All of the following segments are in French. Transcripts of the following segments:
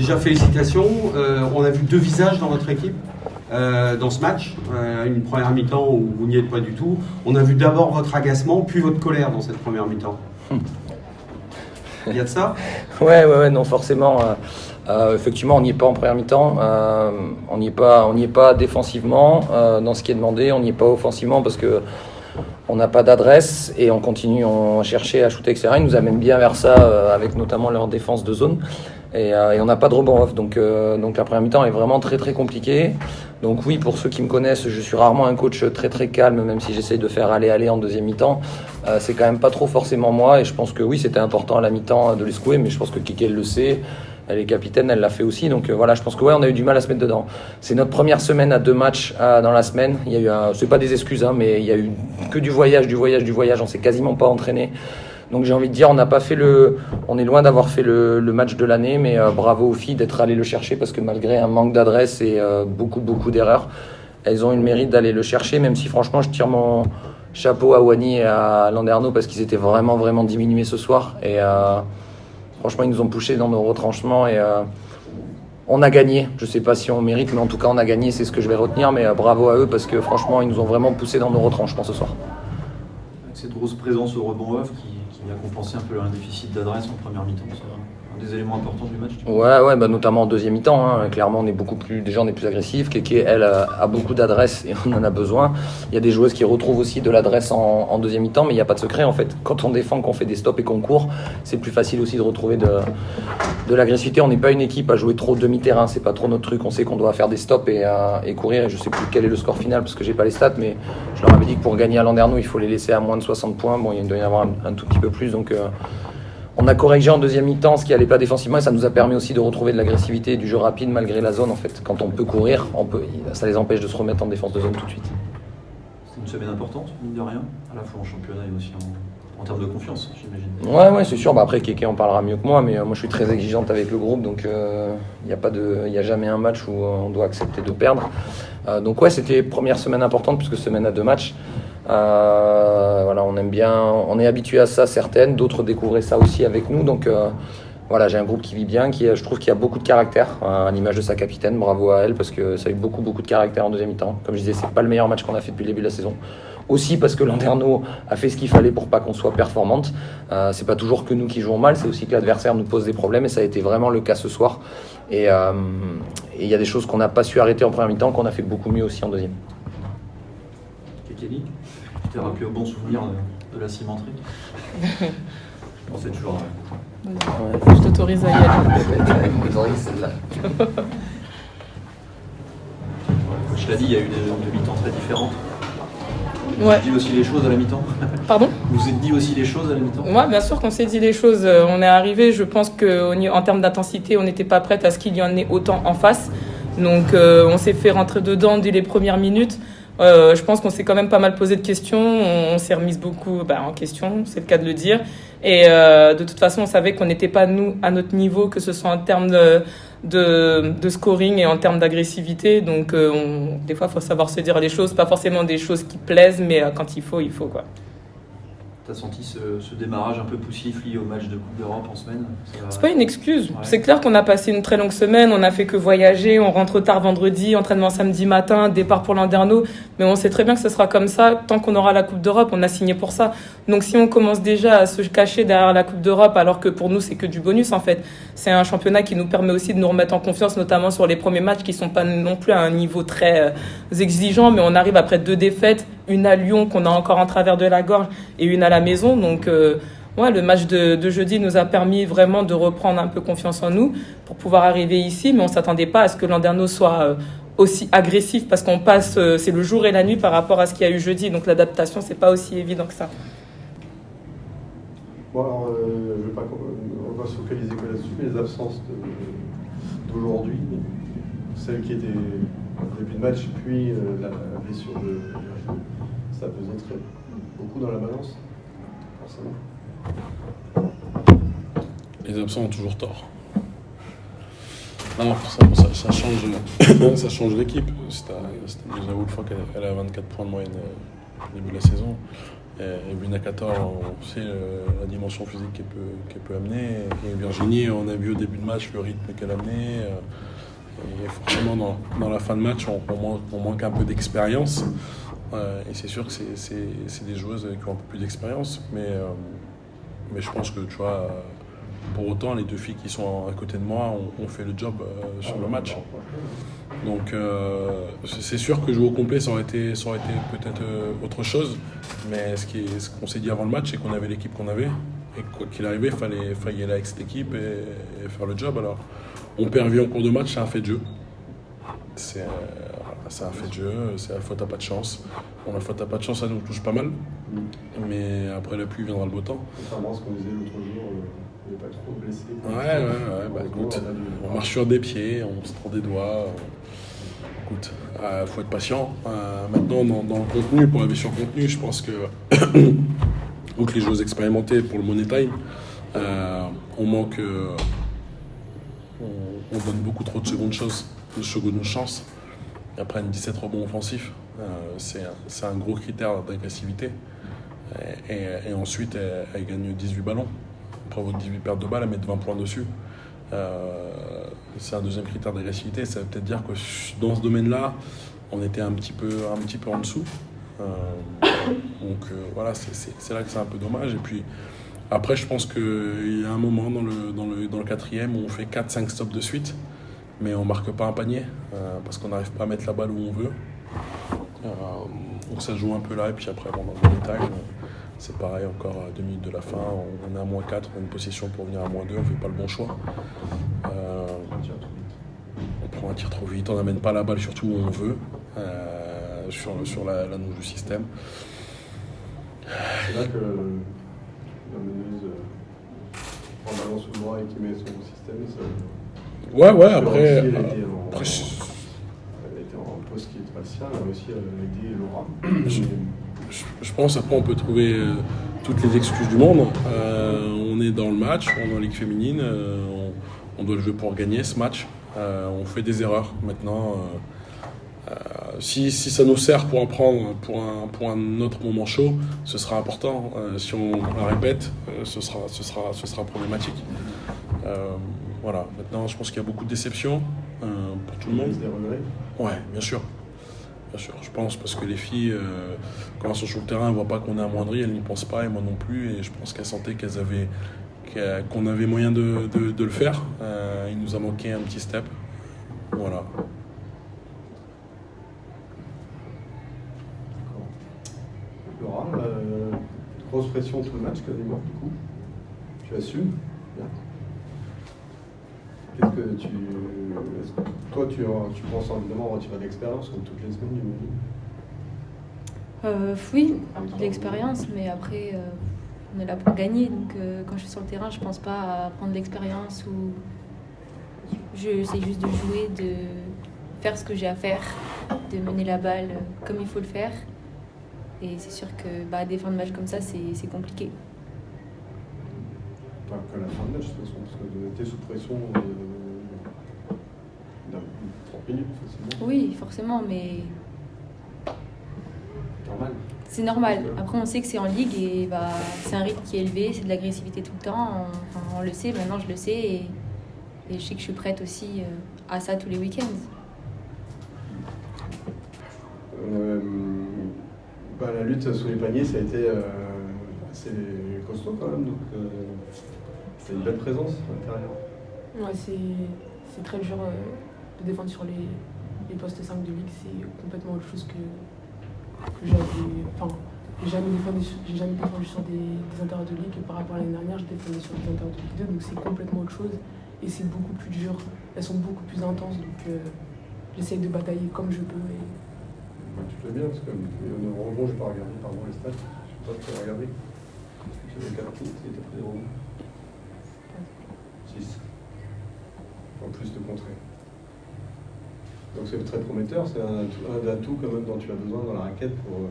déjà félicitations. On a vu deux visages dans votre équipe dans ce match. Une première mi-temps où vous n'y êtes pas du tout. On a vu d'abord votre agacement, puis votre colère dans cette première mi-temps. Il y a de ça ? Ouais, non, forcément. Effectivement, on n'y est pas en première mi-temps. On n'y est pas défensivement dans ce qui est demandé. On n'y est pas offensivement parce que on n'a pas d'adresse et on continue à chercher à shooter, etc. Ils nous amènent bien vers ça avec notamment leur défense de zone. Et on n'a pas de rebond off. Donc la première mi-temps est vraiment très très compliquée. Donc oui, pour ceux qui me connaissent, je suis rarement un coach très très calme, même si j'essaye de faire aller en deuxième mi-temps. C'est quand même pas trop forcément moi. Et je pense que oui, c'était important à la mi-temps de les secouer, mais je pense que Kiki elle le sait. Elle est capitaine, elle l'a fait aussi. Donc voilà, je pense que on a eu du mal à se mettre dedans. C'est notre première semaine à 2 matchs dans la semaine. Il y a eu c'est pas des excuses, mais il y a eu que du voyage. On s'est quasiment pas entraîné. Donc j'ai envie de dire, on est loin d'avoir fait le match de l'année, mais bravo aux filles d'être allées le chercher parce que malgré un manque d'adresse et beaucoup d'erreurs, elles ont eu le mérite d'aller le chercher, même si franchement je tire mon chapeau à Wani et à Landerneau parce qu'ils étaient vraiment diminués ce soir. Et franchement, ils nous ont poussés dans nos retranchements et on a gagné. Je sais pas si on mérite, mais en tout cas on a gagné, c'est ce que je vais retenir. Mais bravo à eux parce que franchement, ils nous ont vraiment poussés dans nos retranchements ce soir. Avec cette grosse présence au rebond off qui vient compenser un peu un déficit d'adresse en première mi-temps, c'est un des éléments importants du match. Ouais, notamment en deuxième mi-temps. Clairement, on est plus agressifs. Keke, elle, a beaucoup d'adresse et on en a besoin. Il y a des joueuses qui retrouvent aussi de l'adresse en deuxième mi-temps, mais il n'y a pas de secret en fait. Quand on défend, qu'on fait des stops et qu'on court, c'est plus facile aussi de retrouver de l'agressivité. On n'est pas une équipe à jouer trop demi-terrain, c'est pas trop notre truc. On sait qu'on doit faire des stops et courir. Et je sais plus quel est le score final parce que j'ai pas les stats, mais je leur avais dit que pour gagner à Landerneau, il faut les laisser à moins de 60 points. Bon, il doit y en avoir un tout petit peu plus, donc. On a corrigé en deuxième mi-temps ce qui allait pas défensivement et ça nous a permis aussi de retrouver de l'agressivité et du jeu rapide malgré la zone en fait. Quand on peut courir, ça les empêche de se remettre en défense de zone tout de suite. C'est une semaine importante, mine de rien, à la fois en championnat et aussi en termes de confiance, j'imagine. Ouais, c'est sûr. Après, Keke en parlera mieux que moi, mais moi je suis très exigeante avec le groupe, donc il n'y a jamais un match où on doit accepter de perdre. Donc ouais, c'était première semaine importante puisque semaine à 2 matchs. On aime bien, on est habitué à ça certaines, d'autres découvraient ça aussi avec nous, donc j'ai un groupe qui vit bien, je trouve qu'il y a beaucoup de caractère, à l'image de sa capitaine, bravo à elle parce que ça a eu beaucoup de caractère en deuxième mi-temps. Comme je disais, c'est pas le meilleur match qu'on a fait depuis le début de la saison. Aussi parce que Landerneau a fait ce qu'il fallait pour pas qu'on soit performante. C'est pas toujours que nous qui jouons mal, c'est aussi que l'adversaire nous pose des problèmes et ça a été vraiment le cas ce soir. Et il y a des choses qu'on n'a pas su arrêter en première mi-temps, qu'on a fait beaucoup mieux aussi en deuxième. Kelly, tu t'es rappelé au bon souvenir de la cimenterie. Bon, c'est toujours vrai. Ouais. Je t'autorise à y aller. Celle-là. Coach l'a dit, il y a eu des mi-temps très différentes. Vous Ouais. êtes dit aussi les choses à la mi-temps. Pardon ? Vous êtes dit aussi les choses à la mi-temps. Moi, bien sûr qu'on s'est dit les choses. On est arrivé, je pense qu'en termes d'intensité, on n'était pas prête à ce qu'il y en ait autant en face. Donc, on s'est fait rentrer dedans dès les premières minutes. Je pense qu'on s'est quand même pas mal posé de questions. On s'est remise beaucoup en question, c'est le cas de le dire. Et de toute façon, on savait qu'on n'était pas, nous, à notre niveau, que ce soit en termes de scoring et en termes d'agressivité. Donc, des fois, il faut savoir se dire les choses. Pas forcément des choses qui plaisent, mais quand il faut, quoi. T'as senti ce démarrage un peu poussif lié au match de Coupe d'Europe en semaine? C'est pas une excuse. Ouais. C'est clair qu'on a passé une très longue semaine, on n'a fait que voyager, on rentre tard vendredi, entraînement samedi matin, départ pour Landerneau. Mais on sait très bien que ce sera comme ça tant qu'on aura la Coupe d'Europe. On a signé pour ça. Donc si on commence déjà à se cacher derrière la Coupe d'Europe, alors que pour nous c'est que du bonus en fait. C'est un championnat qui nous permet aussi de nous remettre en confiance, notamment sur les premiers matchs qui sont pas non plus à un niveau très exigeant, mais on arrive après 2 défaites, une à Lyon qu'on a encore en travers de la gorge et une à la maison. Donc le match de jeudi nous a permis vraiment de reprendre un peu confiance en nous pour pouvoir arriver ici, mais on s'attendait pas à ce que Landerneau soit aussi agressif parce qu'on passe, c'est le jour et la nuit par rapport à ce qu'il y a eu jeudi, donc l'adaptation c'est pas aussi évident que ça. Bon alors, on va se focaliser que là-dessus, mais les absences d'aujourd'hui, celles qui étaient au début de match, puis la blessure de Virginie, ça pesait beaucoup dans la balance, forcément. Les absents ont toujours tort. Non, ça change, ça change l'équipe. C'était déjà une fois qu'elle a 24 points de moyenne au début de la saison. Et Benacator, on sait la dimension physique qu'elle peut amener. Et Virginie, on a vu au début de match le rythme qu'elle amenait. Et forcément, dans la fin de match, on manque un peu d'expérience. Et c'est sûr que c'est des joueuses qui ont un peu plus d'expérience. Mais je pense que, tu vois, pour autant, les deux filles qui sont à côté de moi ont fait le job sur le match. Donc, c'est sûr que jouer au complet, ça aurait été peut-être autre chose. Mais ce qu'on s'est dit avant le match, c'est qu'on avait l'équipe qu'on avait. Et quoi qu'il arrivait, il fallait y aller avec cette équipe et faire le job. Alors, on perd vie en cours de match, c'est un fait de jeu. C'est un fait de jeu, c'est la faute à pas de chance. Bon, la faute à pas de chance, ça nous touche pas mal. Mais après la pluie viendra le beau temps. Contrairement à ce qu'on disait l'autre jour, on n'est pas trop blessé. Ouais, bah écoute, on marche sur des pieds, on se prend des doigts. Écoute, faut être patient. Maintenant, dans le contenu, pour aller sur le contenu, je pense que outre les joueurs expérimentés pour le Money Time, on manque. On donne beaucoup trop de secondes chances. Et après, 17 rebonds offensifs, c'est un gros critère d'agressivité. Et ensuite, elle gagne 18 ballons. Après votre 18 pertes de balles, elle met 20 points dessus. C'est un deuxième critère d'agressivité. Ça veut peut-être dire que dans ce domaine-là, on était un petit peu en dessous. Donc voilà, c'est là que c'est un peu dommage. Et puis après, je pense qu'il y a un moment dans le quatrième où on fait 4-5 stops de suite, mais on marque pas un panier parce qu'on n'arrive pas à mettre la balle où on veut. Donc ça se joue un peu là. Et puis après, dans le détail, c'est pareil, encore à 2 minutes de la fin, on est à -4, on a une possession pour venir à -2, on ne fait pas le bon choix. On prend un tir trop vite, on n'amène pas la balle surtout où on veut, sur la nouche du système. C'est là que la meneuse prend le ballon sous le bras et qui met son système. Ça... Ouais, après... Elle était en poste qui n'était pas le sien, elle a réussi à aider Laura. Je pense après on peut trouver toutes les excuses du monde. On est dans le match, on est en Ligue féminine, on doit le jouer pour gagner ce match. On fait des erreurs. Maintenant, si ça nous sert pour apprendre pour un autre moment chaud, ce sera important. Si on la répète, ce sera problématique. Voilà. Maintenant, je pense qu'il y a beaucoup de déceptions pour tout le monde. Des regrets. Ouais, bien sûr. Bien sûr, je pense, parce que les filles, quand elles sont sur le terrain, elles ne voient pas qu'on est amoindri, elles n'y pensent pas, et moi non plus, et je pense qu'elles sentaient qu'on avait moyen de le faire. Il nous a manqué un petit step. Voilà. Laura, grosse pression tout le match quasiment, du coup. Tu assumes. Bien. Qu'est-ce que toi, tu penses évidemment retirer de l'expérience comme toutes les semaines du Oui, de l'expérience, mais après, on est là pour gagner. Donc, quand je suis sur le terrain, je pense pas à prendre de l'expérience ou j'essaie juste de jouer, de faire ce que j'ai à faire, de mener la balle comme il faut le faire. Et c'est sûr que défendre un match comme ça, c'est compliqué. Pas que la fin de match, de toute façon, parce que tu es sous pression d'un 30 minutes, facilement. Oui, forcément, mais Normal. c'est normal. Après, on sait que c'est en ligue et c'est un rythme qui est élevé, c'est de l'agressivité tout le temps. On le sait, maintenant je le sais et je sais que je suis prête aussi à ça tous les week-ends. La lutte sous les paniers, ça a été assez costaud quand même, donc c'est une belle présence à l'intérieur. Ouais, c'est très dur de défendre sur les postes 5 de ligue, c'est complètement autre chose que j'avais. Enfin, j'ai jamais défendu sur des intérieurs de ligue et par rapport à l'année dernière, je défendais sur des intérieurs de ligue 2, donc c'est complètement autre chose et c'est beaucoup plus dur. Elles sont beaucoup plus intenses, donc j'essaye de batailler comme je peux. Tu fais bien, parce que au rebond, je n'ai pas regardé, pardon, les stats. Je ne sais pas si tu as regardé. J'avais 4 points, et tu as pris des rebonds. 6. En plus de contrer. Donc c'est très prometteur, c'est un atout quand même dont tu as besoin dans la raquette pour...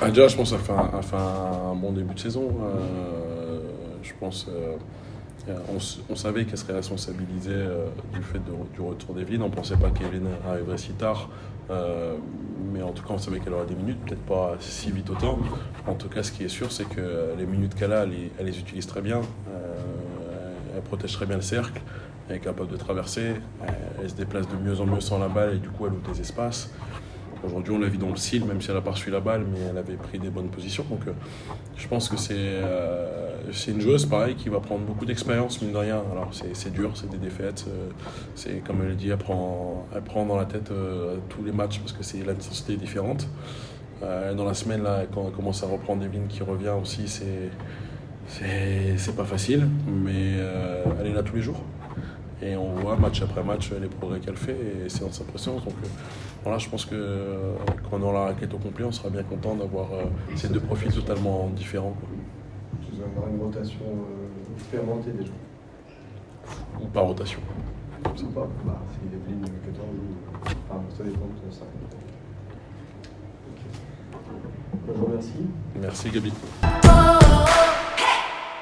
Adja, je pense, a fait un bon début de saison. Je pense On savait qu'elle serait responsabilisée du fait du retour d'Evelyne. On ne pensait pas qu'Evelyne arriverait si tard. Mais en tout cas, on savait qu'elle aurait des minutes, peut-être pas si vite autant. En tout cas, ce qui est sûr, c'est que les minutes qu'elle a, elle les utilise très bien. Elle protège très bien le cercle. Elle est capable de traverser. Elle se déplace de mieux en mieux sans la balle et du coup, elle ouvre des espaces. Aujourd'hui, on l'a vu dans le style, même si elle n'a pas reçu la balle, mais elle avait pris des bonnes positions. Donc, je pense que c'est une joueuse, pareil, qui va prendre beaucoup d'expérience, mine de rien. Alors, c'est dur, c'est des défaites. C'est, comme elle dit, elle prend dans la tête tous les matchs parce que l'intensité est différente. Dans la semaine, là, quand elle commence à reprendre Evelyne qui revient aussi, c'est pas facile, mais elle est là tous les jours. Et on voit match après match les progrès qu'elle fait et c'est dans sa présence. Donc voilà, je pense que quand on aura la raquette au complet, on sera bien content d'avoir ces deux profils totalement différents, quoi. Tu aura une rotation expérimentée déjà. Ou par rotation. Je sais pas, c'est Evelyne que tu as enfin, ça dépend de ça. Okay. Je vous remercie. Merci Gabi.